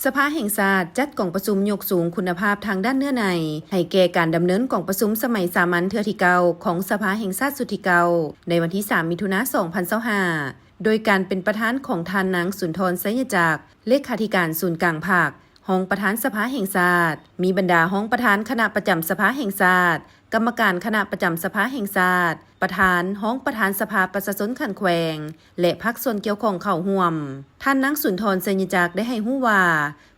สภาแห่งชาติจัดกล่องประชุมยกสูงคุณภาพทางด้านเนื้อในให้แก่การดำเนินกล่องประชุมสมัยสามัญเทื่อที่เก่าของสภาแห่งชาติสุดที่เก่าในวันที่ 3 มิถุนายน 2025โดยการเป็นประธานของทานนางสุนทรไสยจักรเลขาธิการศูนย์กลางภาคห้องประธานสภาแห่งชาติมีบรรดาห้องประธานคณะประจำสภาแห่งชาติกรรมการคณะประจำสภาแห่งชาติประธานห้องประธานสภาประชาชนขันแขวงและพรรคส่วนเกี่ยวข้องเข้าร่วมท่านนางสุนทรไสยจักรได้ให้ฮู้ว่า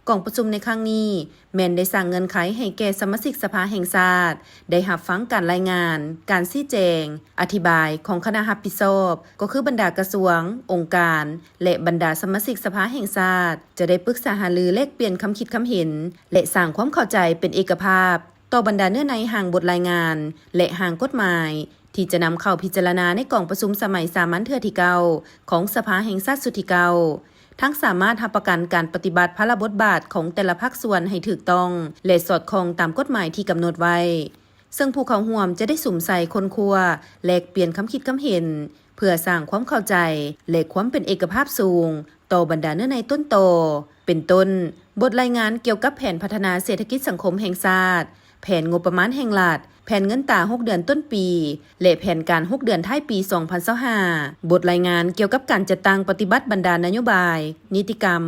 กล่องประชุมในครั้งนี้แม่นได้สร้างเงื่อนไขให้แก่สมาชิกสภาแห่งชาติได้รับฟังการรายงานการชี้แจงอธิบายของคณะรับผิดชอบก็คือบรรดากระทรวงองค์การและบรรดาสมาชิกสภาแห่งชาติจะได้ปรึกษาหารือแลกเปลี่ยนคำคิดคำเห็นและสร้างความเข้าใจเป็นเอกภาพต่อบรรดาเนื้อในห่างบทรายงานและห่างกฎหมายที่จะนำเข้าพิจารณาในกล่องประชุมสมัยสามัญเทื่อที่เก่าของสภาแห่งชาติสุดที่เก่าทั้งสามารถรับประกันการปฏิบัติพระบทบาทของแต่ละภาคส่วนให้ถูกต้องและสอดคล้องตามกฎหมายที่กำหนดไว้ซึ่งผู้เข้าร่วมจะได้สุ่มใส่คนครัวแลกเปลี่ยนคำคิดคำเห็นเพื่อสร้างความเข้าใจและความเป็นเอกภาพสูงต่อบรรดาเนื้อในต้นโตเป็นต้นบทรายงานเกี่ยวกับแผนพัฒนาเศรษฐกิจสังคมแห่งชาติแผนงบประมาณแห่งรัฐแผนเงินตรา6 เดือนต้นปีและแผนการ6 เดือนท้ายปี 2025บทรายงานเกี่ยวกับการจัดตั้งปฏิบัติบรรดานโยบายนิติกรรม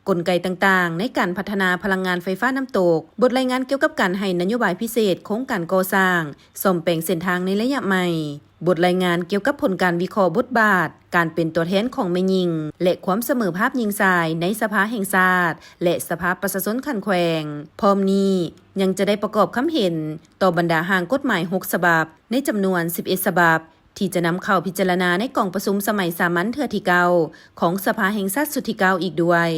กลไกต่างๆในการพัฒนาพลังงานไฟฟ้าน้ำตกบทรายงานเกี่ยวกับการให้นโยบายพิเศษโครงการก่อสร้างซ่อมแปลงเส้นทางในระยะใหม่บทรายงานเกี่ยวกับผลการวิเคราะห์บทบาทการเป็นตัวแทนของแม่หญิงและความเสมอภาพหญิงชายในสภาแห่งชาติและสภาประชาชนขันแขวงพร้อมนี้ยังจะได้ประกอบคำเห็นต่อบรรดาร่างกฎหมาย6 ฉบับในจำนวน11 ฉบับที่จะนำเข้าพิจารณาในกล่องประชุมสมัยสามัญเทื่อที่เก่าของสภาแห่งชาติสุดที่เก่าอีกด้วย